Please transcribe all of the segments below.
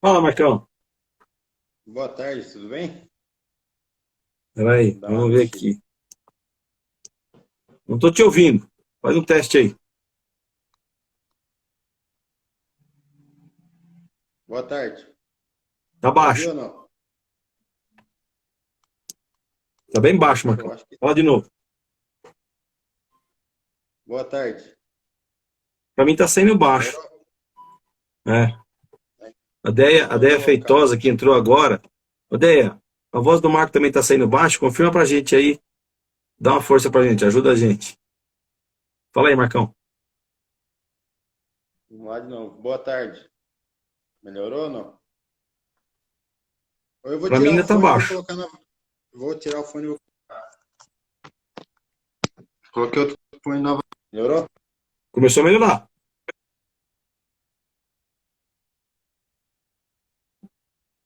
Fala, Marcão. Boa tarde, tudo bem? Peraí, Vou dar uma vamos ver mexida. aqui. Não tô te ouvindo. Faz um teste aí. Boa tarde. Tá Tá ouvindo baixo. ou não? Tá bem baixo, Ixi, eu Marcão. acho que Fala tá. de novo. Boa tarde. Pra mim tá saindo baixo. Melhorou? É. É, A Deia melhorou o local. Feitosa que entrou agora. Ô, Deia, a voz do Marco também tá saindo baixo. Confirma pra gente aí. Dá uma força pra gente. Ajuda a gente. Fala aí, Marcão. Vamos lá de novo. Boa tarde. Melhorou ou não? Ou eu vou Pra mim tirar o ainda tá fone e vou baixo. colocar na. Vou tirar o fone e vou. Coloquei outro fone nova. Melhorou? Começou a melhorar.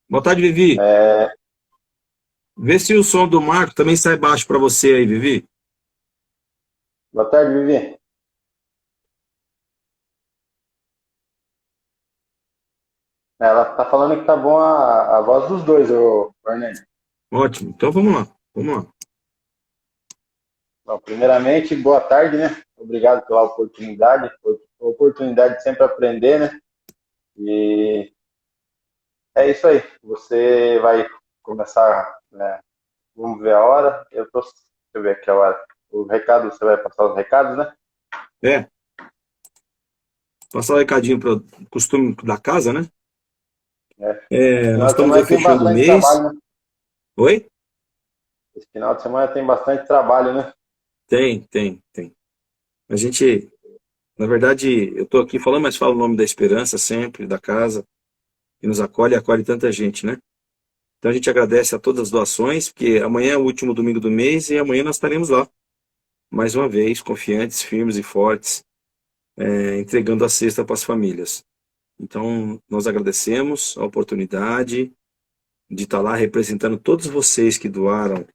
Boa tarde, Vivi. É, Vê se o som do Marco também sai baixo pra você aí, Vivi. boa tarde, Vivi. Ela tá falando que tá bom a voz dos dois, ô Cornélio. Ótimo. Então vamos lá. Vamos lá. Bom, primeiramente, boa tarde, né? Obrigado pela oportunidade. Oportunidade de sempre aprender, né? E é isso aí. Você vai começar, né? Vamos ver a hora. Deixa eu ver aqui a hora. O recado, você vai passar os recados, né? É. Passar o recadinho para o costume da casa, né? É. Esse É, nós final de estamos aí semana tem fechando o bastante mês. trabalho, né? Oi? Esse final de semana tem bastante trabalho, né? Tem, tem, tem. A gente, na verdade, eu estou aqui falando, mas falo o nome da Esperança sempre, da casa, que nos acolhe e acolhe tanta gente, né? Então a gente agradece a todas as doações, porque amanhã é o último domingo do mês e amanhã nós estaremos lá, mais uma vez, confiantes, firmes e fortes, entregando a cesta para as famílias. Então, nós agradecemos a oportunidade de estar lá representando todos vocês que doaram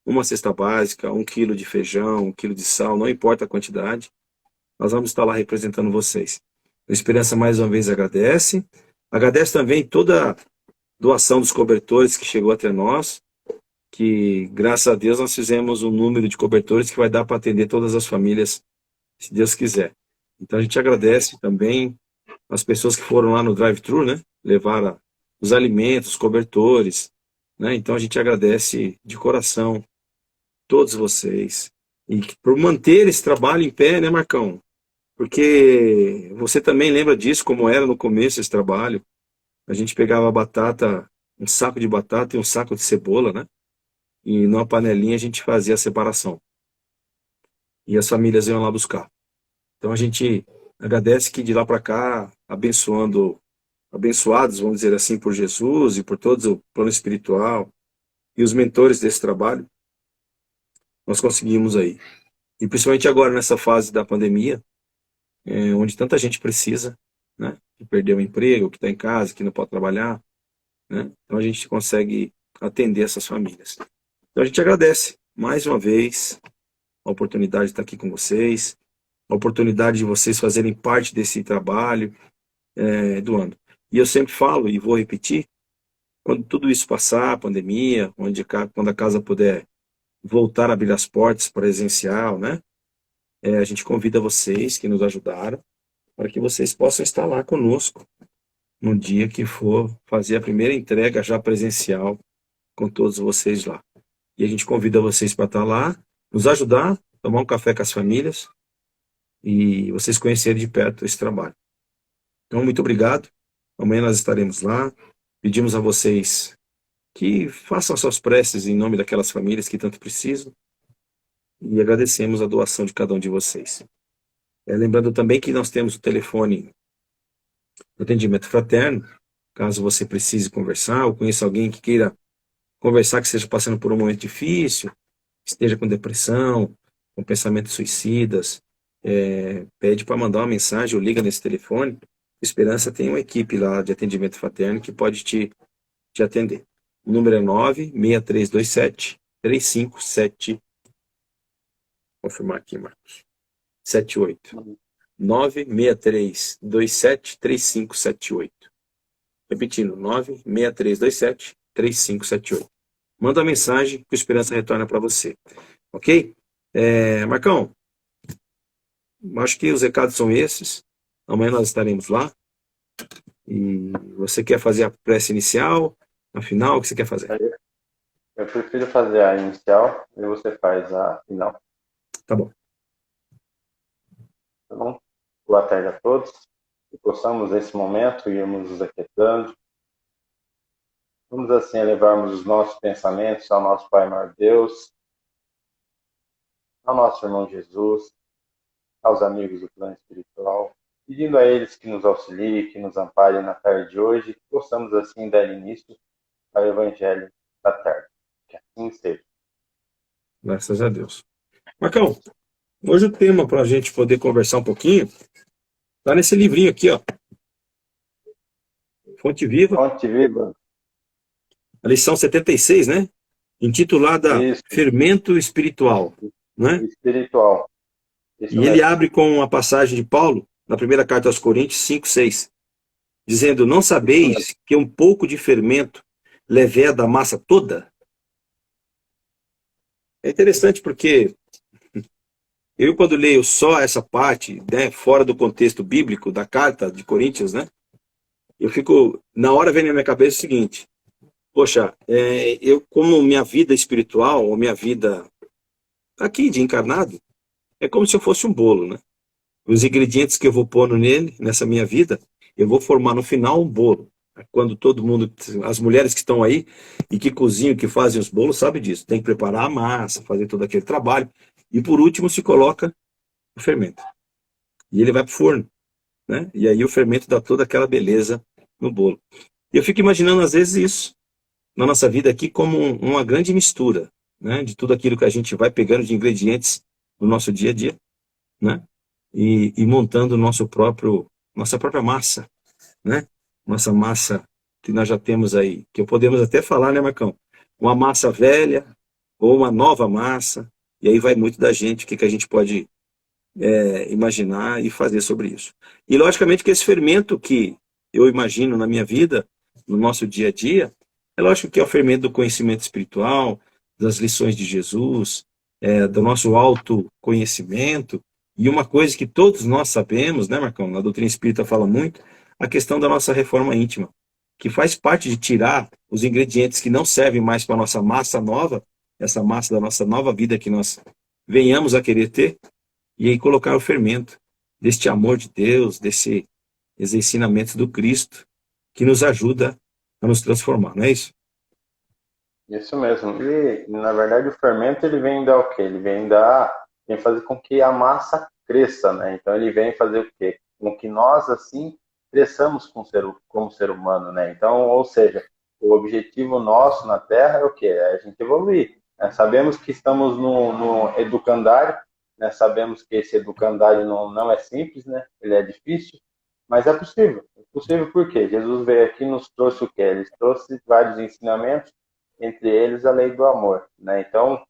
uma cesta básica, 1 quilo de feijão, 1 quilo de sal, não importa a quantidade, nós vamos estar lá representando vocês. A Esperança mais uma vez agradece. Agradece também toda a doação dos cobertores que chegou até nós, que graças a Deus nós fizemos um número de cobertores que vai dar para atender todas as famílias, se Deus quiser. Então a gente agradece também as pessoas que foram lá no drive-thru, né? Levaram os alimentos, os cobertores, né? Então a gente agradece de coração todos vocês e por manter esse trabalho em pé, né, Marcão? Porque você também lembra disso, como era no começo esse trabalho. A gente pegava a batata, um saco de batata e um saco de cebola, né? E numa panelinha a gente fazia a separação. E as famílias iam lá buscar. Então a gente agradece que de lá para cá, abençoados, vamos dizer assim, por Jesus e por todo o plano espiritual e os mentores desse trabalho, nós conseguimos aí. E principalmente agora nessa fase da pandemia, onde tanta gente precisa, né? Que perdeu o emprego, que está em casa, que não pode trabalhar, né? Então a gente consegue atender essas famílias. Então a gente agradece mais uma vez a oportunidade de estar aqui com vocês, a oportunidade de vocês fazerem parte desse trabalho, doando. E eu sempre falo e vou repetir, quando tudo isso passar, a pandemia, quando a casa puder voltar a abrir as portas presencial, né? A gente convida vocês que nos ajudaram para que vocês possam estar lá conosco no dia que for fazer a primeira entrega já presencial com todos vocês lá. E a gente convida vocês para estar lá, nos ajudar, tomar um café com as famílias e vocês conhecerem de perto esse trabalho. Então, muito obrigado. Amanhã nós estaremos lá. Pedimos a vocês que façam suas preces em nome daquelas famílias que tanto precisam e agradecemos a doação de cada um de vocês. Lembrando também que nós temos o telefone do atendimento fraterno, caso você precise conversar ou conheça alguém que queira conversar, que esteja passando por um momento difícil, esteja com depressão, com pensamentos suicidas, pede para mandar uma mensagem ou liga nesse telefone. Esperança tem uma equipe lá de atendimento fraterno que pode te atender. O número é 96327 Vou confirmar aqui, Marcos. 78. 96327 3578. Repetindo, 96327-3578. Manda uma mensagem que o Esperança retorna para você. Ok? Marcão, acho que os recados são esses. Amanhã nós estaremos lá. E você quer fazer a prece inicial, a final, o que você quer fazer? Eu prefiro fazer a inicial e você faz a final. Tá bom. Tá bom? Boa tarde a todos. Que possamos, nesse momento, irmos nos aquietando. Vamos, assim, elevarmos os nossos pensamentos ao nosso Pai maior Deus, ao nosso irmão Jesus, aos amigos do plano espiritual, pedindo a eles que nos auxiliem, que nos amparem na tarde de hoje, que possamos, assim, dar início ao Evangelho da tarde. Que assim seja. Graças a Deus. Marcão, hoje o tema para a gente poder conversar um pouquinho está nesse livrinho aqui, ó. Fonte Viva. Fonte Viva. A lição 76, né? Intitulada Isso. Fermento Espiritual, né? Espiritual. Isso e mesmo. ele abre com uma passagem de Paulo, na primeira carta aos Coríntios 5:6, dizendo: não sabeis que um pouco de fermento leveda a massa toda? É interessante porque eu, quando leio só essa parte, né, fora do contexto bíblico da carta de Coríntios, né, eu fico, na hora vem na minha cabeça o seguinte: poxa, eu, como minha vida espiritual, ou minha vida aqui de encarnado, é como se eu fosse um bolo, né? Os ingredientes que eu vou pondo nele, nessa minha vida, eu vou formar no final um bolo. Quando todo mundo, as mulheres que estão aí e que cozinham, que fazem os bolos, sabem disso. Tem que preparar a massa, fazer todo aquele trabalho. E por último se coloca o fermento. E ele vai para o forno, né? E aí o fermento dá toda aquela beleza no bolo. E eu fico imaginando às vezes isso na nossa vida aqui como uma grande mistura, né? De tudo aquilo que a gente vai pegando de ingredientes no nosso dia a dia, né? E montando nossa própria massa, né? Nossa massa que nós já temos aí, que podemos até falar, né, Marcão? Uma massa velha ou uma nova massa, e aí vai muito da gente, o que a gente pode imaginar e fazer sobre isso. E logicamente que esse fermento que eu imagino na minha vida, no nosso dia a dia, é lógico que é o fermento do conhecimento espiritual, das lições de Jesus, do nosso autoconhecimento. E uma coisa que todos nós sabemos, né, Marcão? Na doutrina espírita fala muito, a questão da nossa reforma íntima, que faz parte de tirar os ingredientes que não servem mais para a nossa massa nova, essa massa da nossa nova vida que nós venhamos a querer ter, e aí colocar o fermento deste amor de Deus, desses ensinamentos do Cristo, que nos ajuda a nos transformar, não é isso? Isso mesmo. E, na verdade, o fermento, ele vem dar o quê? Ele vem fazer com que a massa cresça, né? Então, ele vem fazer o quê? Com que nós, assim, cresçamos como ser humano, né? Então, ou seja, o objetivo nosso na Terra é o quê? É a gente evoluir, né? Sabemos que estamos no educandário, né? Sabemos que esse educandário não é simples, né? Ele é difícil, mas é possível. É possível porque Jesus veio aqui e nos trouxe o quê? Ele trouxe vários ensinamentos, entre eles a lei do amor, né? Então,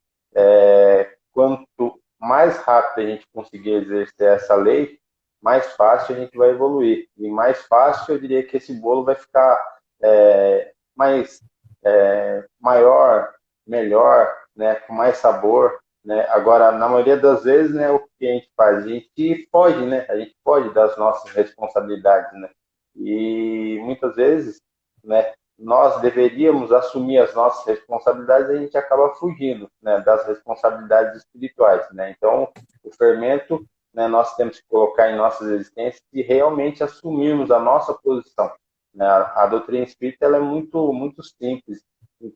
quanto mais rápido a gente conseguir exercer essa lei, mais fácil a gente vai evoluir. E mais fácil, eu diria que esse bolo vai ficar mais maior, melhor, né? Com mais sabor, né? Agora, na maioria das vezes, né, o que a gente faz? A gente foge, né? A gente foge das nossas responsabilidades, né? E muitas vezes, né, nós deveríamos assumir as nossas responsabilidades, e a gente acaba fugindo, né, das responsabilidades espirituais, né? Então, o fermento, né, nós temos que colocar em nossas existências e realmente assumirmos a nossa posição, né? A doutrina espírita, ela é muito, muito simples em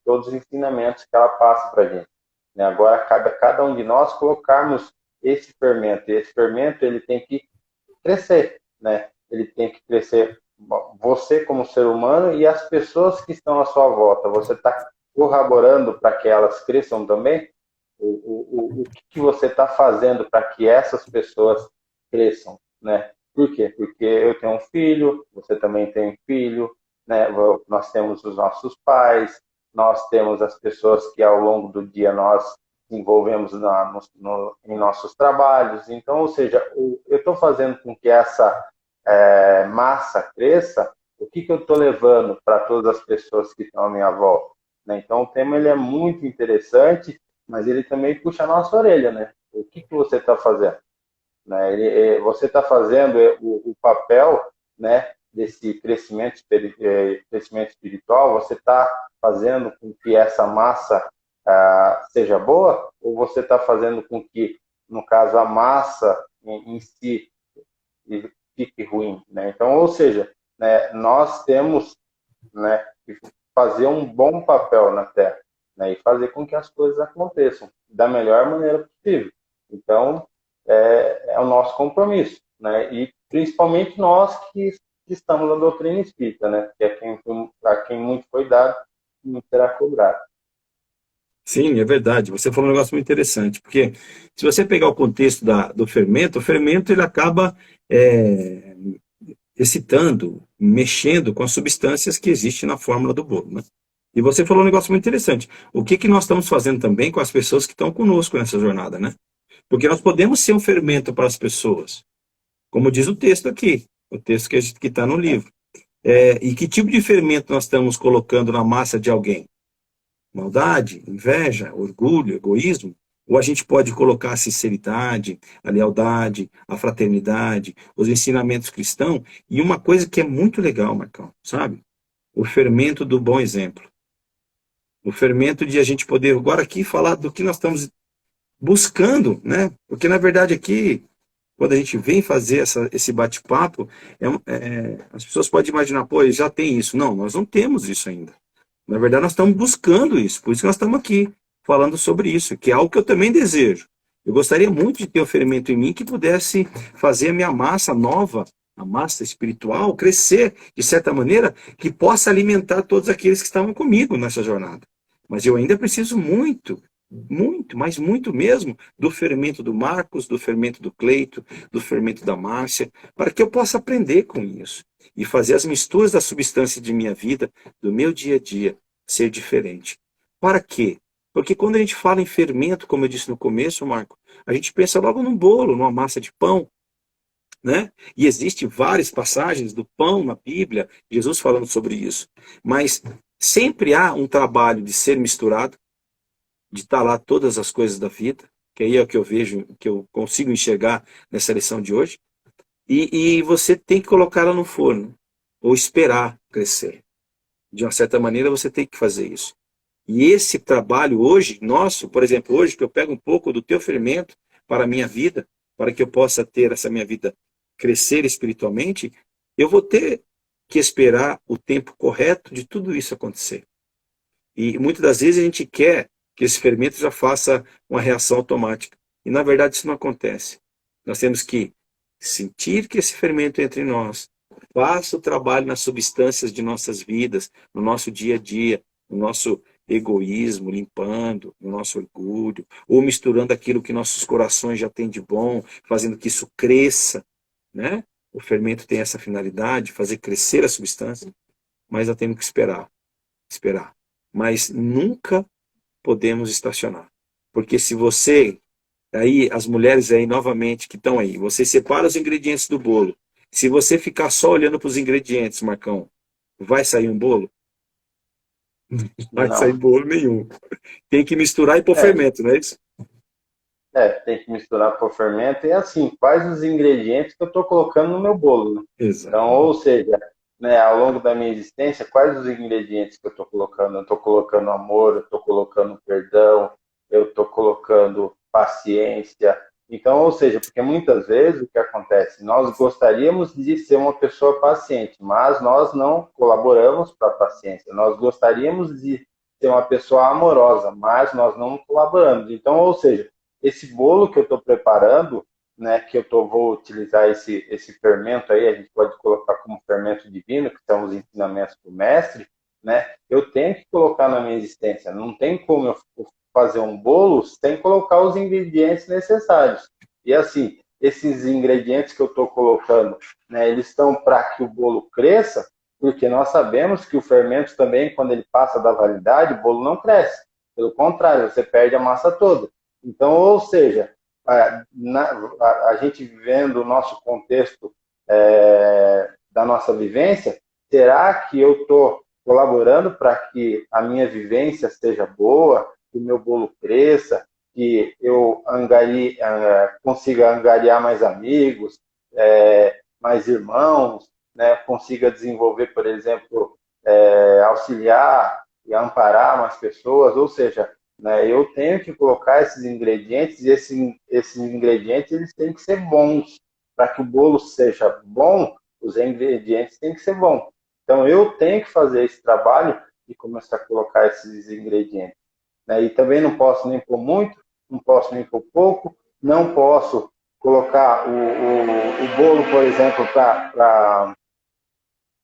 todos os ensinamentos que ela passa para a gente, né? Agora, cabe a cada um de nós colocarmos esse fermento. E esse fermento, ele tem que crescer, né? Ele tem que crescer, você como ser humano e as pessoas que estão à sua volta. Você está colaborando para que elas cresçam também? O que você está fazendo para que essas pessoas cresçam, né? Por quê? Porque eu tenho um filho, você também tem um filho, né? Nós temos os nossos pais, nós temos as pessoas que ao longo do dia nós envolvemos em nossos trabalhos. Então, ou seja, eu estou fazendo com que essa massa cresça, O que eu estou levando para todas as pessoas que estão à minha volta? Né? Então, o tema ele é muito interessante, mas ele também puxa a nossa orelha, né? O que você está fazendo? Né? Você está fazendo o papel, né, desse crescimento espiritual, você está fazendo com que essa massa seja boa, ou você está fazendo com que, no caso, a massa em si fique ruim? Né? Então, ou seja, né, nós temos, né, que fazer um bom papel na Terra, né, e fazer com que as coisas aconteçam da melhor maneira possível. Então, é o nosso compromisso, né? E principalmente nós que estamos na doutrina espírita, né? Que é a quem muito foi dado, muito será cobrado. Sim, é verdade. Você falou um negócio muito interessante, porque se você pegar o contexto do fermento, o fermento ele acaba excitando, mexendo com as substâncias que existem na fórmula do bolo, né? E você falou um negócio muito interessante. O que nós estamos fazendo também com as pessoas que estão conosco nessa jornada, né? Porque nós podemos ser um fermento para as pessoas, como diz o texto aqui, o texto que está no livro. E que tipo de fermento nós estamos colocando na massa de alguém? Maldade, inveja, orgulho, egoísmo? Ou a gente pode colocar a sinceridade, a lealdade, a fraternidade, os ensinamentos cristãos, e uma coisa que é muito legal, Marcão, sabe? O fermento do bom exemplo. O fermento de a gente poder agora aqui falar do que nós estamos buscando, né? Porque na verdade aqui, quando a gente vem fazer esse bate-papo, as pessoas podem imaginar, pô, já tem isso. Não, nós não temos isso ainda. Na verdade, nós estamos buscando isso, por isso que nós estamos aqui, falando sobre isso, que é algo que eu também desejo. Eu gostaria muito de ter um fermento em mim que pudesse fazer a minha massa nova, a massa espiritual, crescer de certa maneira, que possa alimentar todos aqueles que estavam comigo nessa jornada. Mas eu ainda preciso muito, muito, mas muito mesmo, do fermento do Marcos, do fermento do Cleito, do fermento da Márcia, para que eu possa aprender com isso e fazer as misturas da substância de minha vida, do meu dia a dia, ser diferente. Para quê? Porque quando a gente fala em fermento, como eu disse no começo, Marco, a gente pensa logo num bolo, numa massa de pão, né? E existem várias passagens do pão na Bíblia, Jesus falando sobre isso. Mas sempre há um trabalho de ser misturado, de estar lá todas as coisas da vida, que aí é o que eu vejo, que eu consigo enxergar nessa lição de hoje. E você tem que colocá-la no forno, ou esperar crescer. De uma certa maneira, você tem que fazer isso. E esse trabalho hoje, nosso, por exemplo, hoje, que eu pego um pouco do teu fermento para a minha vida, para que eu possa ter essa minha vida crescer espiritualmente, eu vou ter que esperar o tempo correto de tudo isso acontecer. E muitas das vezes a gente quer que esse fermento já faça uma reação automática. E na verdade isso não acontece. Nós temos que sentir que esse fermento entre em nós, faça o trabalho nas substâncias de nossas vidas, no nosso dia a dia, no nosso egoísmo, limpando, no nosso orgulho, ou misturando aquilo que nossos corações já têm de bom, fazendo que isso cresça, né? O fermento tem essa finalidade, fazer crescer a substância, mas nós temos que esperar, esperar. Mas nunca podemos estacionar. Porque se você, aí as mulheres aí novamente que estão aí, você separa os ingredientes do bolo. Se você ficar só olhando para os ingredientes, Marcão, vai sair um bolo? Não vai sair Não. bolo nenhum. Tem que misturar e pôr É, fermento, não é isso? tem que misturar com o fermento. E assim, quais os ingredientes que eu estou colocando no meu bolo? Né? Então, Exato. ou seja, né, ao longo da minha existência, quais os ingredientes que eu estou colocando? Eu estou colocando amor, eu estou colocando perdão, eu estou colocando paciência. Então, ou seja, porque muitas vezes o que acontece? Nós gostaríamos de ser uma pessoa paciente, mas nós não colaboramos para a paciência. Nós gostaríamos de ser uma pessoa amorosa, mas nós não colaboramos. Então, ou seja, esse bolo que eu estou preparando, né, que vou utilizar esse fermento aí, a gente pode colocar como fermento divino, que são os ensinamentos do mestre, né, eu tenho que colocar na minha existência. Não tem como eu fazer um bolo sem colocar os ingredientes necessários. E assim, esses ingredientes que eu estou colocando, né, eles estão para que o bolo cresça, porque nós sabemos que o fermento também, quando ele passa da validade, o bolo não cresce. Pelo contrário, você perde a massa toda. Então, ou seja, a gente vivendo o nosso contexto da nossa vivência, será que eu estou colaborando para que a minha vivência seja boa, que o meu bolo cresça, que eu consiga angariar mais amigos, mais irmãos, né? Consiga desenvolver, por exemplo, auxiliar e amparar mais pessoas, ou seja, né, eu tenho que colocar esses ingredientes e esses ingredientes eles têm que ser bons. Para que o bolo seja bom, os ingredientes têm que ser bons. Então, eu tenho que fazer esse trabalho e começar a colocar esses ingredientes. Né? E também não posso nem pôr muito, não posso nem pôr pouco, não posso colocar o bolo, por exemplo, para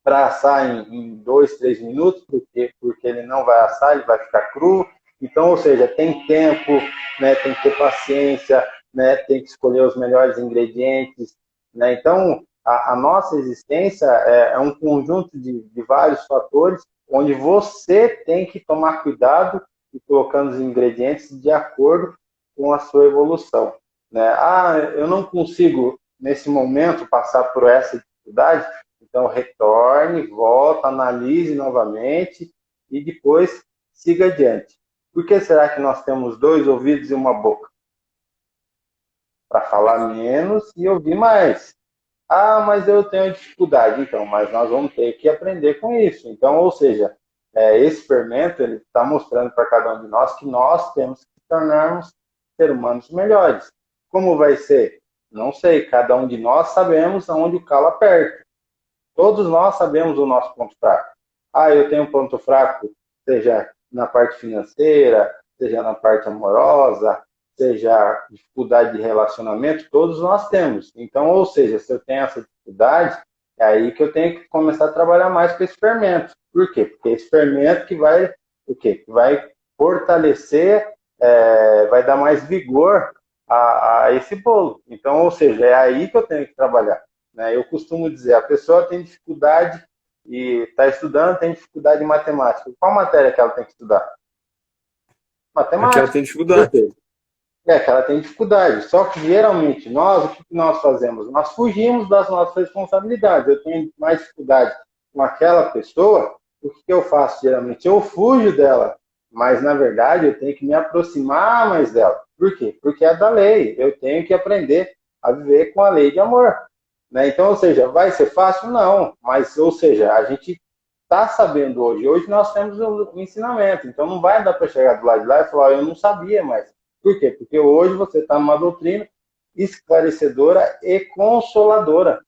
assar em 2, 3 minutos, porque ele não vai assar, ele vai ficar cru. Então, ou seja, tem tempo, né, tem que ter paciência, né, tem que escolher os melhores ingredientes. Né? Então, a nossa existência é um conjunto de vários fatores, onde você tem que tomar cuidado e colocando os ingredientes de acordo com a sua evolução. Né? Eu não consigo, nesse momento, passar por essa dificuldade, então retorne, volta, analise novamente e depois siga adiante. Por que será que nós temos 2 ouvidos e uma boca? Para falar menos e ouvir mais. Mas eu tenho dificuldade. Então, mas nós vamos ter que aprender com isso. Então, ou seja, esse fermento ele está mostrando para cada um de nós que nós temos que tornarmos seres humanos melhores. Como vai ser? Não sei. Cada um de nós sabemos aonde o calo aperta. Todos nós sabemos o nosso ponto fraco. Eu tenho um ponto fraco, seja na parte financeira, seja na parte amorosa, seja dificuldade de relacionamento, todos nós temos. Então, ou seja, se eu tenho essa dificuldade, é aí que eu tenho que começar a trabalhar mais com esse fermento. Por quê? Porque esse fermento que vai, o quê? Que vai fortalecer, vai dar mais vigor a esse bolo. Então, ou seja, é aí que eu tenho que trabalhar. Né? Eu costumo dizer, a pessoa tem dificuldade e está estudando, tem dificuldade em matemática. Qual matéria que ela tem que estudar? É que ela Matemática. tem Por dificuldade. quê? Que ela tem dificuldade. Só que, geralmente, o que nós fazemos? Nós fugimos das nossas responsabilidades. Eu tenho mais dificuldade com aquela pessoa, o que eu faço, geralmente? Eu fujo dela, mas, na verdade, eu tenho que me aproximar mais dela. Por quê? Porque é da lei. Eu tenho que aprender a viver com a lei de amor. Né? Então, ou seja, vai ser fácil? Não. Mas, ou seja, a gente está sabendo hoje. Hoje nós temos o ensinamento. Então, não vai dar para chegar do lado de lá e falar, eu não sabia mais. Por quê? Porque hoje você está numa doutrina esclarecedora e consoladora.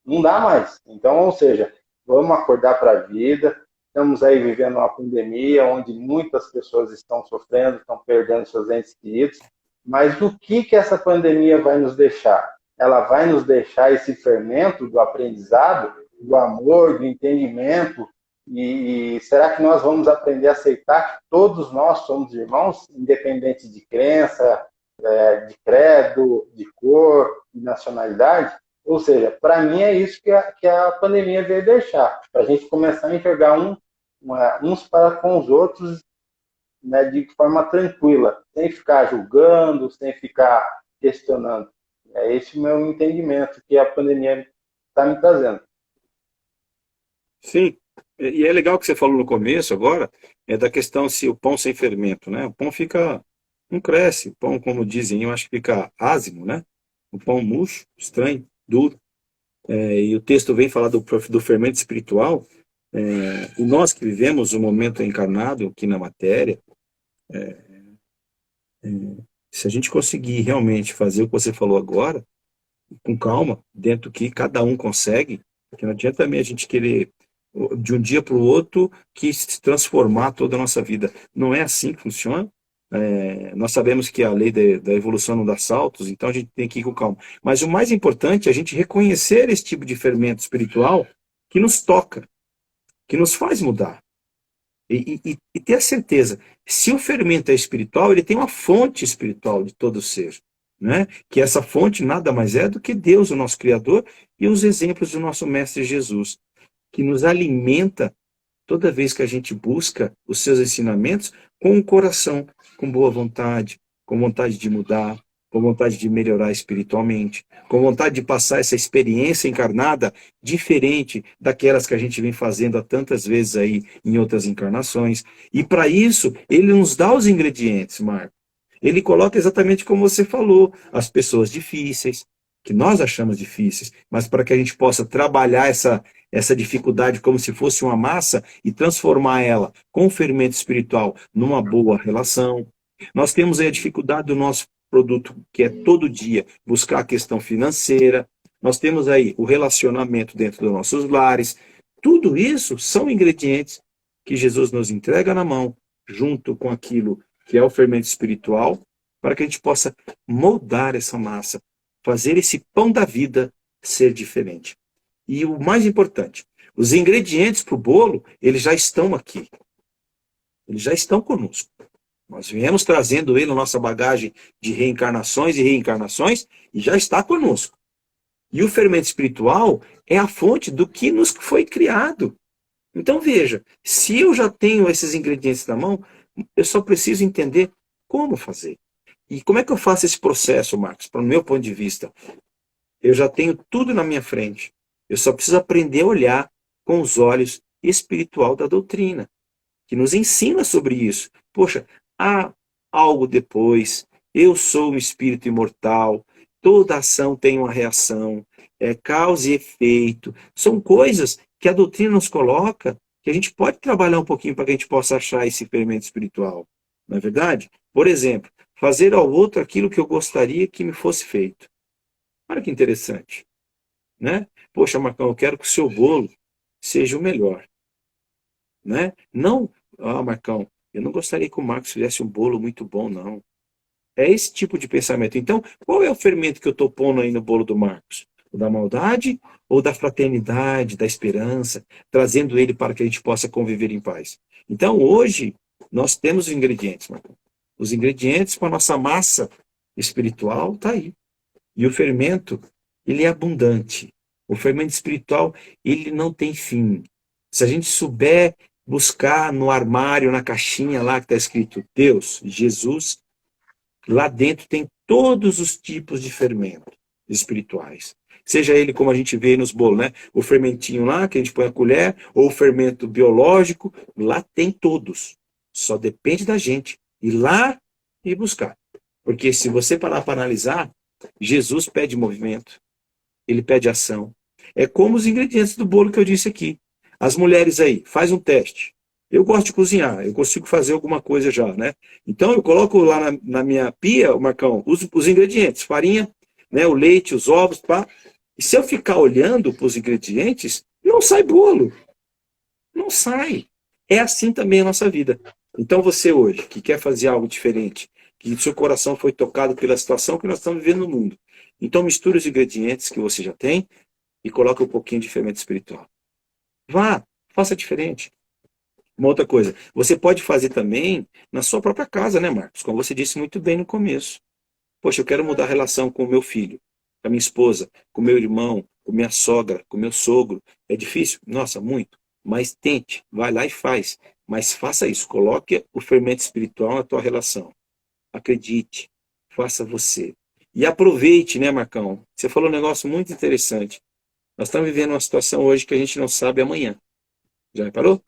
Não dá mais. Então, ou seja, vamos acordar para a vida. Estamos aí vivendo uma pandemia onde muitas pessoas estão sofrendo, estão perdendo seus entes queridos. Mas o que essa pandemia vai nos deixar? Ela vai nos deixar esse fermento do aprendizado, do amor, do entendimento. E será que nós vamos aprender a aceitar que todos nós somos irmãos, independente de crença, de credo, de cor, de nacionalidade? Ou seja, para mim é isso que a pandemia veio deixar, para a gente começar a enxergar uns para com os outros, né, de forma tranquila, sem ficar julgando, sem ficar questionando. É esse o meu entendimento que a pandemia está me trazendo. Sim. E é legal que você falou no começo agora, da questão se o pão sem fermento, né? O pão fica, não cresce. O pão, como dizem, eu acho que fica ázimo, né? O pão murcho, estranho, duro. E o texto vem falar do fermento espiritual. E nós que vivemos o momento encarnado aqui na matéria, se a gente conseguir realmente fazer o que você falou agora, com calma, dentro do que cada um consegue, porque não adianta também a gente querer, de um dia para o outro, que se transformar toda a nossa vida. Não é assim que funciona. Nós sabemos que a lei da evolução não dá saltos, então a gente tem que ir com calma. Mas o mais importante é a gente reconhecer esse tipo de fermento espiritual que nos toca, que nos faz mudar. E ter a certeza, se o fermento é espiritual, ele tem uma fonte espiritual de todo ser, né? Que essa fonte nada mais é do que Deus, o nosso Criador, e os exemplos do nosso Mestre Jesus, que nos alimenta toda vez que a gente busca os seus ensinamentos com o coração, com boa vontade, com vontade de mudar, com vontade de melhorar espiritualmente, com vontade de passar essa experiência encarnada diferente daquelas que a gente vem fazendo há tantas vezes aí em outras encarnações. E para isso, ele nos dá os ingredientes, Marco. Ele coloca exatamente como você falou, as pessoas difíceis, que nós achamos difíceis, mas para que a gente possa trabalhar essa dificuldade como se fosse uma massa e transformar ela com o fermento espiritual numa boa relação. Nós temos aí a dificuldade do nosso produto, que é todo dia buscar a questão financeira. Nós temos aí o relacionamento dentro dos nossos lares. Tudo isso são ingredientes que Jesus nos entrega na mão, junto com aquilo que é o fermento espiritual, para que a gente possa moldar essa massa, fazer esse pão da vida ser diferente. E o mais importante, os ingredientes para o bolo, eles já estão aqui. Eles já estão conosco. Nós viemos trazendo ele na nossa bagagem de reencarnações e reencarnações e já está conosco. E o fermento espiritual é a fonte do que nos foi criado. Então veja, se eu já tenho esses ingredientes na mão, eu só preciso entender como fazer. E como é que eu faço esse processo, Marcos? Para o meu ponto de vista, eu já tenho tudo na minha frente. Eu só preciso aprender a olhar com os olhos espiritual da doutrina, que nos ensina sobre isso. Poxa, há algo depois, eu sou um espírito imortal, toda ação tem uma reação, causa e efeito. São coisas que a doutrina nos coloca, que a gente pode trabalhar um pouquinho para que a gente possa achar esse fermento espiritual. Não é verdade? Por exemplo, fazer ao outro aquilo que eu gostaria que me fosse feito. Olha que interessante. Né? Poxa, Marcão, eu quero que o seu bolo seja o melhor. Né? Não, Marcão, eu não gostaria que o Marcos fizesse um bolo muito bom, não. É esse tipo de pensamento. Então, qual é o fermento que eu estou pondo aí no bolo do Marcos? O da maldade ou da fraternidade, da esperança, trazendo ele para que a gente possa conviver em paz? Então, hoje, nós temos os ingredientes, Marcão. Os ingredientes para a nossa massa espiritual está aí. E o fermento, ele é abundante. O fermento espiritual, ele não tem fim. Se a gente souber buscar no armário, na caixinha lá que está escrito Deus, Jesus, lá dentro tem todos os tipos de fermento espirituais. Seja ele como a gente vê nos bolos, né? O fermentinho lá, que a gente põe a colher, ou o fermento biológico, lá tem todos. Só depende da gente ir lá e buscar. Porque se você parar para analisar, Jesus pede movimento, ele pede ação. É como os ingredientes do bolo que eu disse aqui. As mulheres aí, faz um teste. Eu gosto de cozinhar, eu consigo fazer alguma coisa já, né? Então eu coloco lá na minha pia, Marcão, os ingredientes, farinha, né, o leite, os ovos, pá. E se eu ficar olhando para os ingredientes, não sai bolo. Não sai. É assim também a nossa vida. Então você hoje, que quer fazer algo diferente, que seu coração foi tocado pela situação que nós estamos vivendo no mundo. Então misture os ingredientes que você já tem e coloque um pouquinho de fermento espiritual. Vá, faça diferente. Uma outra coisa, você pode fazer também na sua própria casa, né, Marcos? Como você disse muito bem no começo. Poxa, eu quero mudar a relação com o meu filho, com a minha esposa, com o meu irmão, com minha sogra, com o meu sogro. É difícil? Nossa, muito. Mas tente, vai lá e faz. Mas faça isso, coloque o fermento espiritual na tua relação. Acredite, faça você. E aproveite, né, Marcão? Você falou um negócio muito interessante. Nós estamos vivendo uma situação hoje que a gente não sabe amanhã. Já reparou?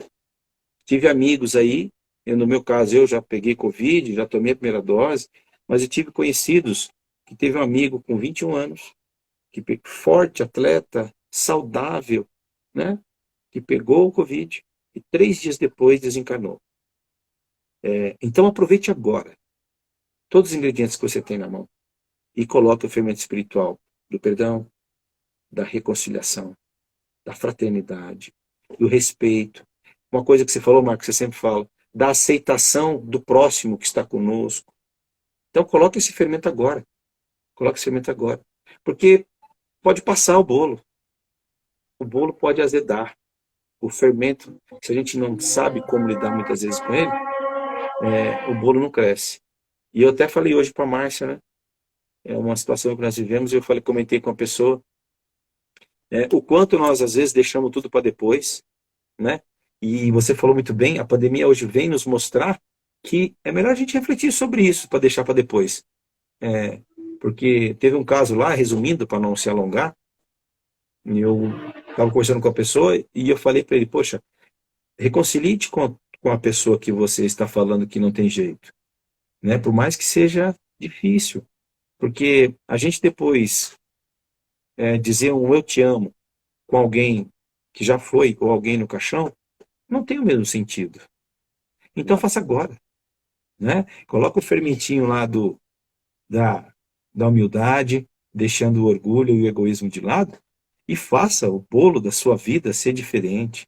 Tive amigos aí, no meu caso eu já peguei Covid, já tomei a primeira dose, mas eu tive conhecidos que teve um amigo com 21 anos, que forte, atleta, saudável, né? Que pegou o Covid e 3 dias depois desencarnou. Então aproveite agora todos os ingredientes que você tem na mão e coloque o fermento espiritual do perdão, da reconciliação, da fraternidade, do respeito. Uma coisa que você falou, Marcos, você sempre fala, da aceitação do próximo que está conosco. Então coloque esse fermento agora. Coloque esse fermento agora. Porque pode passar o bolo. O bolo pode azedar. O fermento, se a gente não sabe como lidar muitas vezes com ele, o bolo não cresce. E eu até falei hoje para a Márcia, né? É uma situação que nós vivemos, e eu comentei com a pessoa, o quanto nós às vezes deixamos tudo para depois, né? E você falou muito bem, a pandemia hoje vem nos mostrar que é melhor a gente refletir sobre isso para deixar para depois. Porque teve um caso lá, resumindo, para não se alongar, eu estava conversando com a pessoa e eu falei para ele, poxa, reconcilie-te com a pessoa que você está falando que não tem jeito, né? Por mais que seja difícil, porque a gente depois dizer um eu te amo com alguém que já foi ou alguém no caixão, não tem o mesmo sentido. Então faça agora, né? Coloca o fermentinho lá da, da humildade, deixando o orgulho e o egoísmo de lado, e faça o bolo da sua vida ser diferente,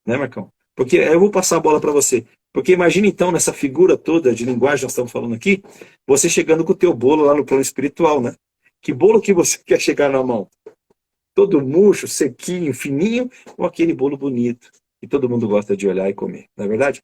né, Marcão? Porque eu vou passar a bola para você. Porque imagina então, nessa figura toda de linguagem que nós estamos falando aqui, você chegando com o teu bolo lá no plano espiritual, né? Que bolo que você quer chegar na mão? Todo murcho, sequinho, fininho, ou aquele bolo bonito, que todo mundo gosta de olhar e comer, não é verdade?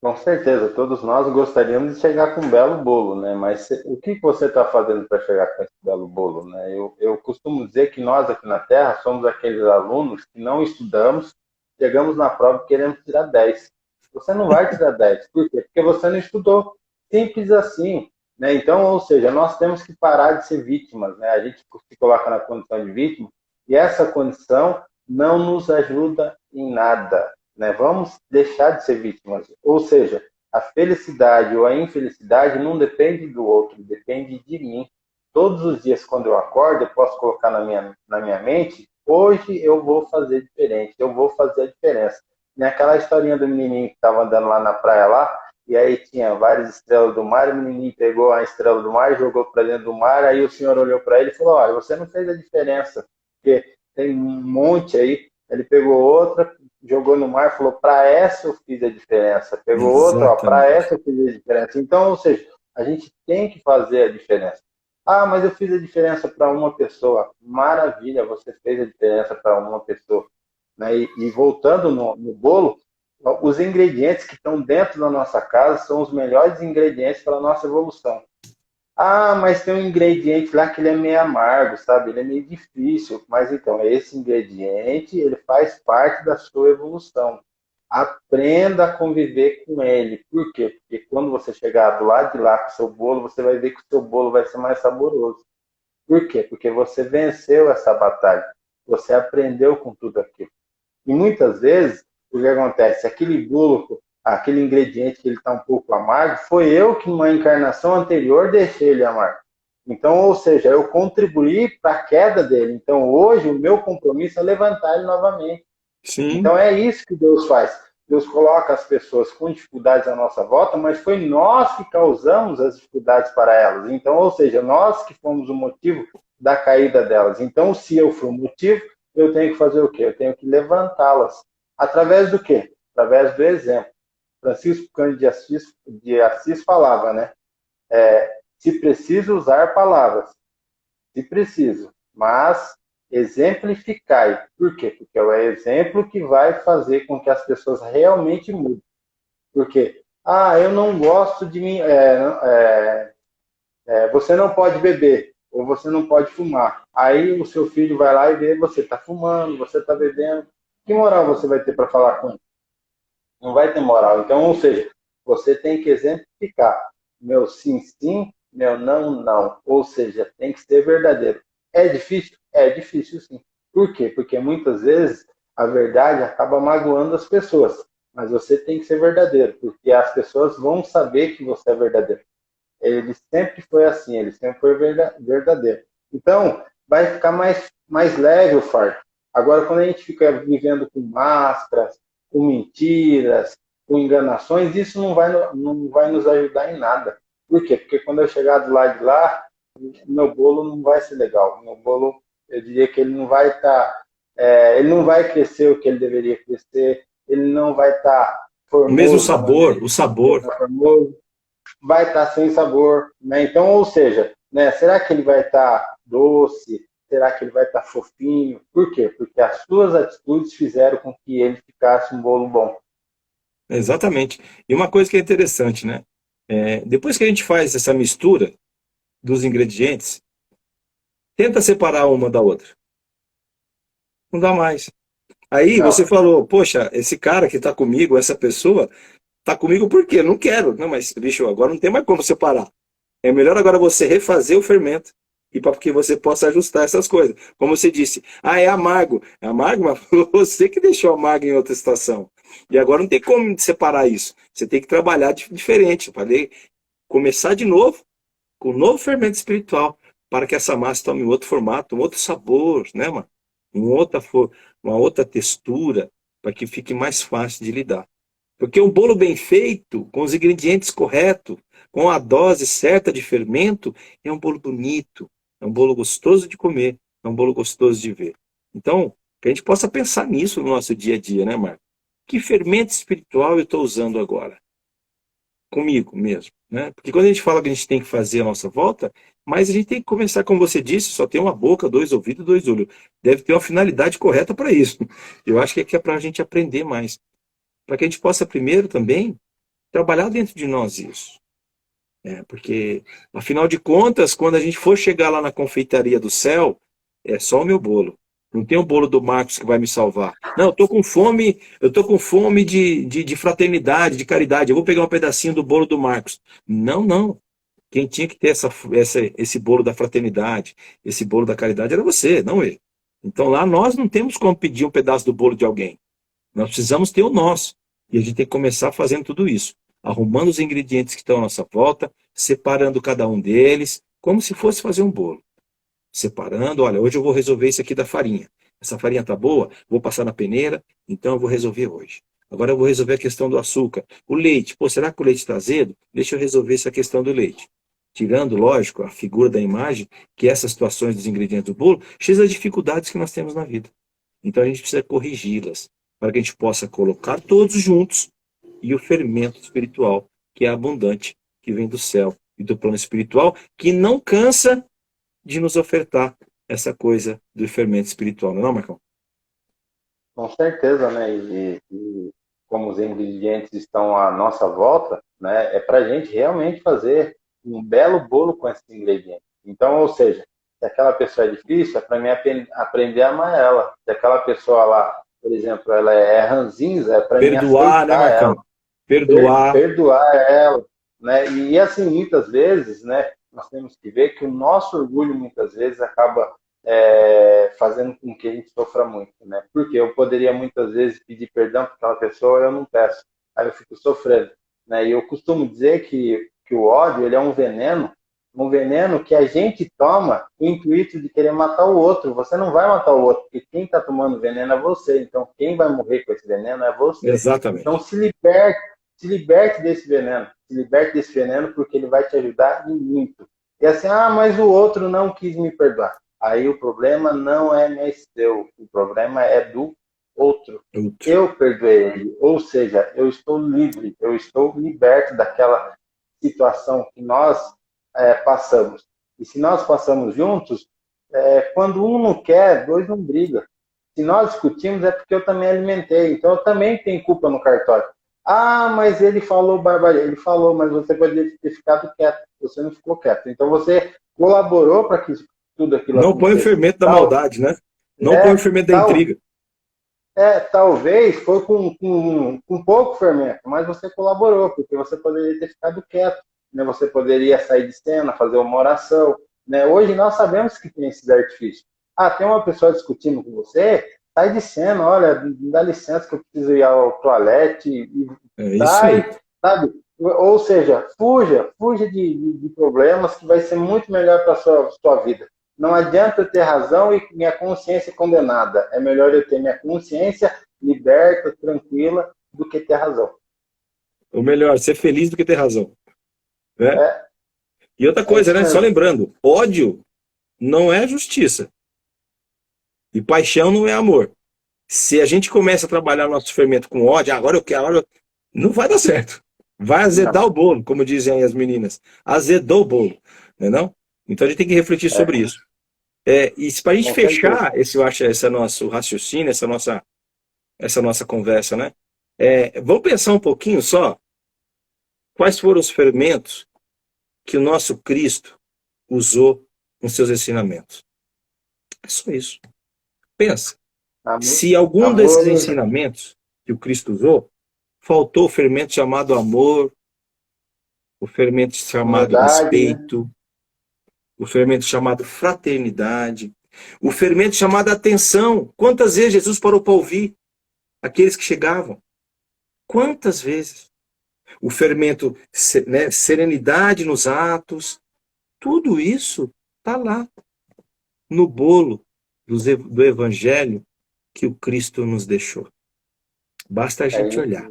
Com certeza, todos nós gostaríamos de chegar com um belo bolo, né? Mas o que você está fazendo para chegar com esse belo bolo, né? Eu costumo dizer que nós aqui na Terra somos aqueles alunos que não estudamos, chegamos na prova e queremos tirar 10. Você não vai tirar 10. Por quê? Porque você não estudou. Simples assim, né? Então, ou seja, nós temos que parar de ser vítimas, né? A gente se coloca na condição de vítima e essa condição não nos ajuda em nada, né? Vamos deixar de ser vítimas. Ou seja, a felicidade ou a infelicidade não depende do outro, depende de mim. Todos os dias, quando eu acordo, eu posso colocar na minha mente, hoje eu vou fazer diferente, eu vou fazer a diferença. Naquela historinha do menininho que estava andando lá na praia lá, e aí tinha várias estrelas do mar, o menininho pegou a estrela do mar, jogou para dentro do mar, aí o senhor olhou para ele e falou, olha, você não fez a diferença, porque tem um monte aí. Ele pegou outra, jogou no mar, falou, para essa eu fiz a diferença. Pegou outra, para Exatamente. essa eu fiz a diferença. Então, ou seja, a gente tem que fazer a diferença. Ah, mas eu fiz a diferença para uma pessoa. Maravilha, você fez a diferença para uma pessoa. Né? E voltando no bolo, os ingredientes que estão dentro da nossa casa são os melhores ingredientes para a nossa evolução. Ah, mas tem um ingrediente lá que ele é meio amargo, sabe? Ele é meio difícil. Mas então, esse ingrediente, ele faz parte da sua evolução. Aprenda a conviver com ele. Por quê? Porque quando você chegar do lado de lá com o seu bolo, você vai ver que o seu bolo vai ser mais saboroso. Por quê? Porque você venceu essa batalha. Você aprendeu com tudo aquilo. E muitas vezes, o que acontece? Aquele bolo, aquele ingrediente que ele está um pouco amargo, foi eu que, numa encarnação anterior, deixei ele amargo. Então, ou seja, eu contribuí para a queda dele. Então, hoje, o meu compromisso é levantar ele novamente. Sim, Então, é isso que Deus faz. Deus coloca as pessoas com dificuldades à nossa volta, mas foi nós que causamos as dificuldades para elas. Então, ou seja, nós que fomos o motivo da caída delas. Então, se eu for o motivo, eu tenho que fazer o quê? Eu tenho que levantá-las. Através do quê? Através do exemplo. Francisco Cândido de Assis falava, né? Se preciso usar palavras, se preciso, mas exemplificai. Por quê? Porque é o exemplo que vai fazer com que as pessoas realmente mudem. Por quê? Ah, eu não gosto de mim. Você não pode beber ou você não pode fumar. Aí o seu filho vai lá e vê você está fumando, você está bebendo. Que moral você vai ter para falar com ele? Não vai ter moral. Então, ou seja, você tem que exemplificar. Meu sim, sim, meu não, não. Ou seja, tem que ser verdadeiro. É difícil? É difícil, sim. Por quê? Porque muitas vezes a verdade acaba magoando as pessoas. Mas você tem que ser verdadeiro, porque as pessoas vão saber que você é verdadeiro. Ele sempre foi assim, ele sempre foi verdadeiro. Então, vai ficar mais leve o fardo. Agora, quando a gente fica vivendo com máscaras, com mentiras, com enganações, isso não vai nos ajudar em nada. Por quê? Porque quando eu chegar do lado de lá, meu bolo não vai ser legal. Meu bolo, eu diria que ele não vai estar, ele não vai crescer o que ele deveria crescer, ele não vai estar o mesmo formoso da maneira sabor, que o ele deveria sabor. estar formoso, vai estar sem sabor, né? Então, ou seja, né, será que ele vai estar doce? Será que ele vai estar fofinho? Por quê? Porque as suas atitudes fizeram com que ele ficasse um bolo bom. Exatamente. E uma coisa que é interessante, né? Depois que a gente faz essa mistura dos ingredientes, tenta separar uma da outra. Não dá mais. Aí Não, você falou, poxa, esse cara que está comigo, essa pessoa, está comigo por quê? Não quero. Não, mas, bicho, agora não tem mais como separar. É melhor agora você refazer o fermento e para que você possa ajustar essas coisas. Como você disse, é amargo. É amargo, mas foi você que deixou amargo em outra situação. E agora não tem como separar isso. Você tem que trabalhar diferente, para começar de novo, com um novo fermento espiritual, para que essa massa tome um outro formato, um outro sabor, né, mano? Uma outra textura, para que fique mais fácil de lidar. Porque um bolo bem feito, com os ingredientes corretos, com a dose certa de fermento, é um bolo bonito, é um bolo gostoso de comer, é um bolo gostoso de ver. Então, que a gente possa pensar nisso no nosso dia a dia, né, Marco? Que fermento espiritual eu estou usando agora? Comigo mesmo, né? Porque quando a gente fala que a gente tem que fazer a nossa volta, mas a gente tem que começar, como você disse, só tem uma boca, dois ouvidos, dois olhos. Deve ter uma finalidade correta para isso. Eu acho que é para a gente aprender mais. Para que a gente possa primeiro também trabalhar dentro de nós isso. Porque, afinal de contas, quando a gente for chegar lá na confeitaria do céu, é só o meu bolo. Não tem o bolo do Marcos que vai me salvar. Não, eu tô com fome de fraternidade, de caridade. Eu vou pegar um pedacinho do bolo do Marcos. Não, não. Quem tinha que ter esse bolo da fraternidade, esse bolo da caridade era você, não ele. Então lá nós não temos como pedir um pedaço do bolo de alguém. Nós precisamos ter o nosso. E a gente tem que começar fazendo tudo isso. Arrumando os ingredientes que estão à nossa volta, separando cada um deles, como se fosse fazer um bolo. Separando, olha, hoje eu vou resolver isso aqui da farinha. Essa farinha tá boa, vou passar na peneira, então eu vou resolver hoje. Agora eu vou resolver a questão do açúcar. O leite, será que o leite está azedo? Deixa eu resolver essa questão do leite. Tirando, lógico, a figura da imagem, que essas situações dos ingredientes do bolo, cheias das dificuldades que nós temos na vida. Então a gente precisa corrigi-las, para que a gente possa colocar todos juntos e o fermento espiritual, que é abundante, que vem do céu e do plano espiritual, que não cansa de nos ofertar essa coisa do fermento espiritual, não é, Marcão? Com certeza, né? E como os ingredientes estão à nossa volta, né? É para a gente realmente fazer um belo bolo com esses ingredientes. Então, ou seja, se aquela pessoa é difícil, é para mim aprender a amar ela. Se aquela pessoa lá, por exemplo, ela é ranzinza, é para mim Perdoar, né, aceitar ela, Marcão? Perdoar. perdoar ela, né? E assim, muitas vezes, né? Nós temos que ver que o nosso orgulho muitas vezes acaba fazendo com que a gente sofra muito, né? Porque eu poderia muitas vezes pedir perdão para aquela pessoa, eu não peço, aí eu fico sofrendo, né? E eu costumo dizer que o ódio ele é um veneno que a gente toma com o intuito de querer matar o outro. Você não vai matar o outro, porque quem está tomando veneno é você. Então quem vai morrer com esse veneno é você. Então Exatamente. se liberte desse veneno, porque ele vai te ajudar em muito. E assim, mas o outro não quis me perdoar. Aí o problema não é mais seu, o problema é do outro. Eu perdoei ele, ou seja, eu estou livre, eu estou liberto daquela situação que nós passamos. E se nós passamos juntos, quando um não quer, dois não brigam. Se nós discutimos é porque eu também alimentei, então eu também tenho culpa no cartório. Mas ele falou barbaridade. Ele falou, mas você poderia ter ficado quieto. Você não ficou quieto. Então você colaborou para que tudo aquilo não põe o fermento da maldade, né? Não põe o fermento da intriga. Talvez foi com pouco fermento, mas você colaborou, porque você poderia ter ficado quieto, né? Você poderia sair de cena, fazer uma oração, né? Hoje nós sabemos que tem esses artifícios. Tem uma pessoa discutindo com você, sai de cena, olha, dá licença que eu preciso ir ao toalete, e sai, sabe? Ou seja, fuja de problemas que vai ser muito melhor para a sua vida. Não adianta eu ter razão e minha consciência condenada. É melhor eu ter minha consciência liberta, tranquila, do que ter razão. Ou melhor, ser feliz do que ter razão. Né? E outra coisa, né? Só lembrando, ódio não é justiça. E paixão não é amor. Se a gente começa a trabalhar nosso fermento com ódio, agora eu quero, não vai dar certo. Vai azedar o bolo, como dizem as meninas. Azedou o bolo. Não? Então a gente tem que refletir sobre isso. E para a gente fechar esse nosso raciocínio, essa nossa conversa, né? Vamos pensar um pouquinho só quais foram os fermentos que o nosso Cristo usou nos seus ensinamentos. É só isso. Pensa. Se algum desses ensinamentos que o Cristo usou, faltou o fermento chamado amor, o fermento chamado Humildade, né? respeito, o fermento chamado fraternidade, o fermento chamado atenção. Quantas vezes Jesus parou para ouvir aqueles que chegavam? Quantas vezes? O fermento, né, serenidade nos atos, tudo isso está lá no bolo do evangelho que o Cristo nos deixou. Basta a gente Aí, olhar.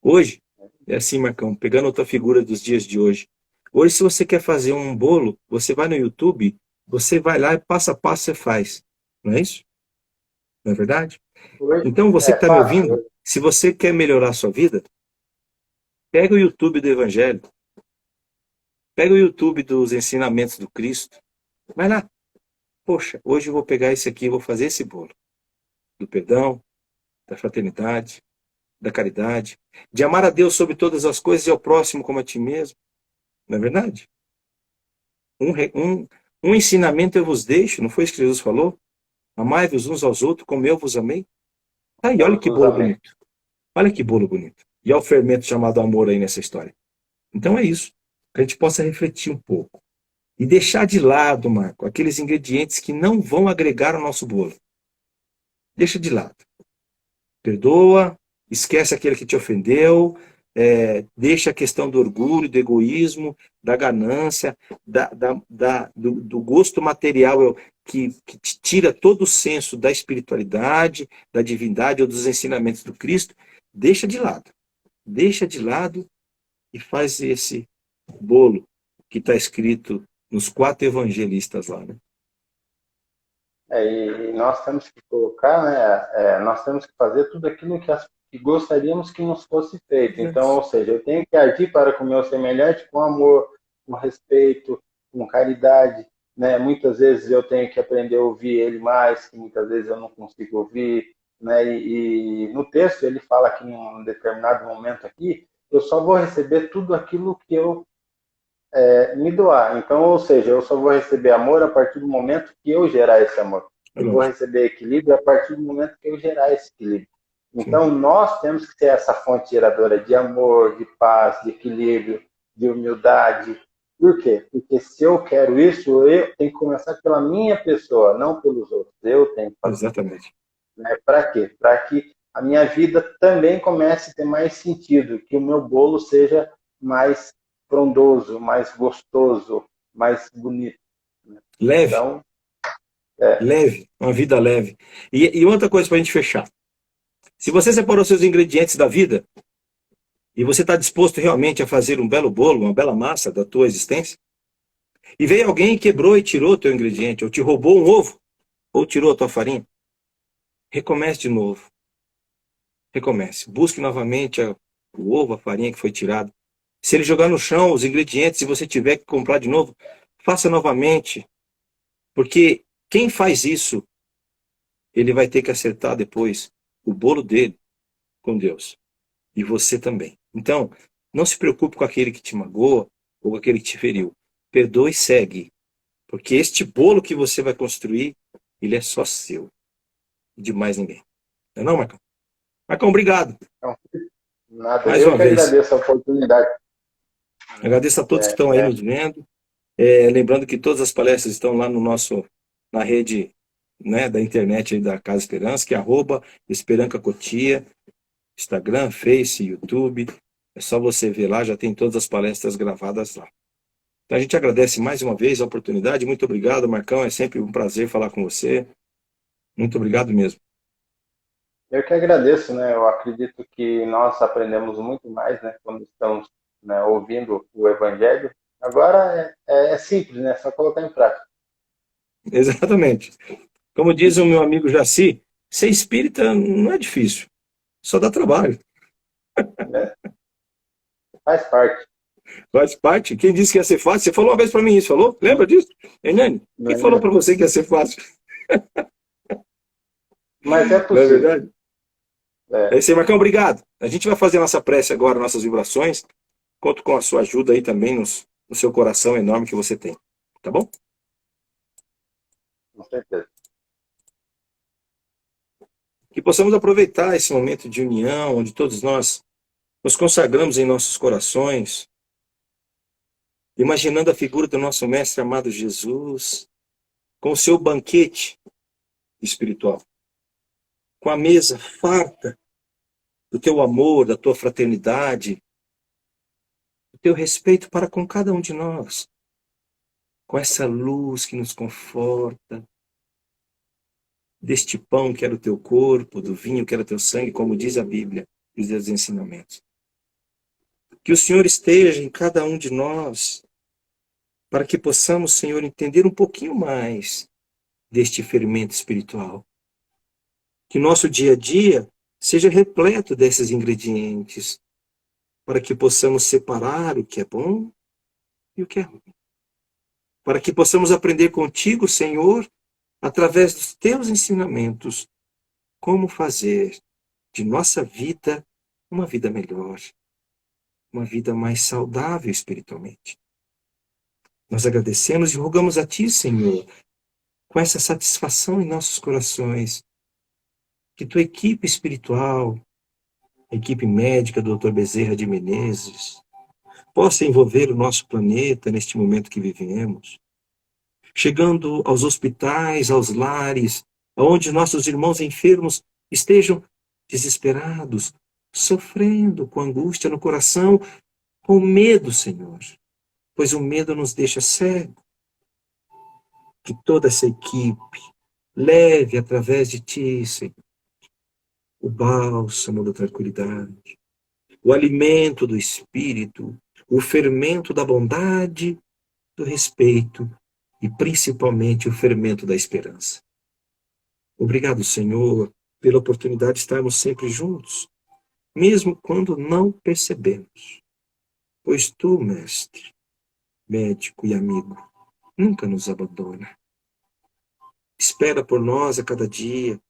Hoje, é assim, Marcão, pegando outra figura dos dias de hoje. Hoje, se você quer fazer um bolo, você vai no YouTube, você vai lá e passo a passo você faz. Não é isso? Não é verdade? hoje Então, você que é está me ouvindo, fácil. se você quer melhorar a sua vida, pega o YouTube do Evangelho, pega o YouTube dos ensinamentos do Cristo, vai lá. Poxa, hoje eu vou pegar esse aqui e vou fazer esse bolo. Do perdão, da fraternidade, da caridade, de amar a Deus sobre todas as coisas e ao próximo como a ti mesmo. Não é verdade? Um, um, um ensinamento eu vos deixo, não foi isso que Jesus falou? Amai-vos uns aos outros como eu vos amei. Aí, olha Eu que vos bolo amei. bonito. Olha que bolo bonito. E olha o fermento chamado amor aí nessa história. Então é isso. Que a gente possa refletir um pouco. E deixar de lado, Marco, aqueles ingredientes que não vão agregar ao nosso bolo. Deixa de lado. Perdoa, esquece aquele que te ofendeu, deixa a questão do orgulho, do egoísmo, da ganância, do gosto material que te tira todo o senso da espiritualidade, da divindade ou dos ensinamentos do Cristo. Deixa de lado. Deixa de lado e faz esse bolo que está escrito nos 4 evangelistas lá, né? E nós temos que colocar, né? Nós temos que fazer tudo aquilo que gostaríamos que nos fosse feito. Então, ou seja, eu tenho que agir para com o meu semelhante com amor, com respeito, com caridade, né? Muitas vezes eu tenho que aprender a ouvir ele mais, que muitas vezes eu não consigo ouvir, né? E no texto ele fala que em um determinado momento aqui, eu só vou receber tudo aquilo que eu me doar. Então, ou seja, eu só vou receber amor a partir do momento que eu gerar esse amor. É Eu vou lógico. receber equilíbrio a partir do momento que eu gerar esse equilíbrio. Sim. Então, nós temos que ser essa fonte geradora de amor, de paz, de equilíbrio, de humildade. Por quê? Porque se eu quero isso, eu tenho que começar pela minha pessoa, não pelos outros. Eu tenho que fazer. Exatamente. Né? Para quê? Para que a minha vida também comece a ter mais sentido, que o meu bolo seja mais frondoso, mais gostoso, mais bonito. Né? Leve. Então, Leve, uma vida leve. E outra coisa para a gente fechar. Se você separou seus ingredientes da vida e você está disposto realmente a fazer um belo bolo, uma bela massa da tua existência, e veio alguém e quebrou e tirou o teu ingrediente, ou te roubou um ovo, ou tirou a tua farinha, recomece de novo. Recomece. Busque novamente o ovo, a farinha que foi tirada. Se ele jogar no chão os ingredientes e você tiver que comprar de novo, faça novamente. Porque quem faz isso, ele vai ter que acertar depois o bolo dele com Deus. E você também. Então, não se preocupe com aquele que te magoa ou com aquele que te feriu. Perdoe e segue. Porque este bolo que você vai construir, ele é só seu. De mais ninguém. Não é não, Marcão? Marcão, obrigado. então, nada. Mais Eu uma que vez. agradeço a oportunidade. Agradeço a todos que estão aí nos vendo. Lembrando que todas as palestras estão lá na rede, né, da internet aí da Casa Esperança, que é @Esperanca Cotia, Instagram, Face, YouTube. É só você ver lá, já tem todas as palestras gravadas lá. Então a gente agradece mais uma vez a oportunidade. Muito obrigado, Marcão. É sempre um prazer falar com você. Muito obrigado mesmo. Eu que agradeço, né? Eu acredito que nós aprendemos muito mais, né? Quando estamos, né, ouvindo o Evangelho. Agora é simples, né? É só colocar em prática. Exatamente. Como diz o meu amigo Jaci, ser espírita não é difícil, só dá trabalho. Né? Faz parte. Faz parte. Quem disse que ia ser fácil? Você falou uma vez para mim isso, falou? Lembra disso? Hernani, quem falou Né? para você que ia ser fácil? Mas é Não é possível. verdade? É isso aí, Marcão, obrigado. A gente vai fazer a nossa prece agora, nossas vibrações. Conto com a sua ajuda aí também no seu coração enorme que você tem. Tá bom? Com certeza. Que possamos aproveitar esse momento de união, onde todos nós nos consagramos em nossos corações, imaginando a figura do nosso mestre amado Jesus, com o seu banquete espiritual, com a mesa farta do teu amor, da tua fraternidade, do teu respeito para com cada um de nós, com essa luz que nos conforta, deste pão que era o teu corpo, do vinho que era o teu sangue, como diz a Bíblia e os ensinamentos. Que o Senhor esteja em cada um de nós, para que possamos, Senhor, entender um pouquinho mais deste fermento espiritual. Que nosso dia a dia seja repleto desses ingredientes, para que possamos separar o que é bom e o que é ruim. Para que possamos aprender contigo, Senhor, através dos teus ensinamentos, como fazer de nossa vida uma vida melhor, uma vida mais saudável espiritualmente. Nós agradecemos e rogamos a Ti, Senhor, com essa satisfação em nossos corações, que Tua equipe espiritual, a equipe médica do Dr. Bezerra de Menezes, possa envolver o nosso planeta neste momento que vivemos, chegando aos hospitais, aos lares, onde nossos irmãos enfermos estejam desesperados, sofrendo com angústia no coração, com medo, Senhor, pois o medo nos deixa cego. Que toda essa equipe leve através de Ti, Senhor, o bálsamo da tranquilidade, o alimento do Espírito, o fermento da bondade, do respeito e principalmente o fermento da esperança. Obrigado, Senhor, pela oportunidade de estarmos sempre juntos, mesmo quando não percebemos. Pois Tu, Mestre, médico e amigo, nunca nos abandona. Espera por nós a cada dia.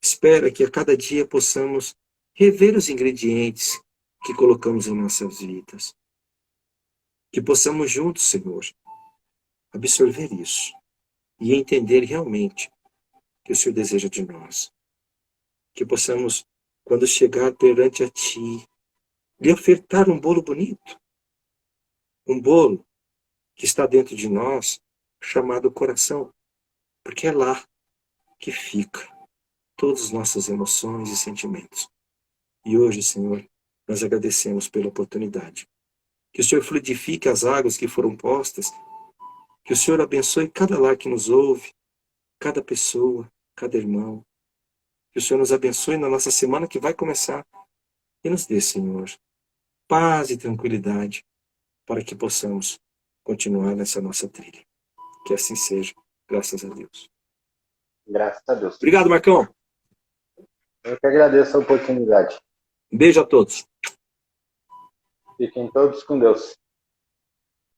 Espera que a cada dia possamos rever os ingredientes que colocamos em nossas vidas. Que possamos juntos, Senhor, absorver isso e entender realmente o que o Senhor deseja de nós. Que possamos, quando chegar perante a Ti, lhe ofertar um bolo bonito. Um bolo que está dentro de nós, chamado coração. Porque é lá que fica todas as nossas emoções e sentimentos. E hoje, Senhor, nós agradecemos pela oportunidade. Que o Senhor fluidifique as águas que foram postas. Que o Senhor abençoe cada lar que nos ouve, cada pessoa, cada irmão. Que o Senhor nos abençoe na nossa semana que vai começar. E nos dê, Senhor, paz e tranquilidade para que possamos continuar nessa nossa trilha. Que assim seja, graças a Deus. Graças a Deus. Obrigado, Marcão. Eu que agradeço a oportunidade. Um beijo a todos. Fiquem todos com Deus.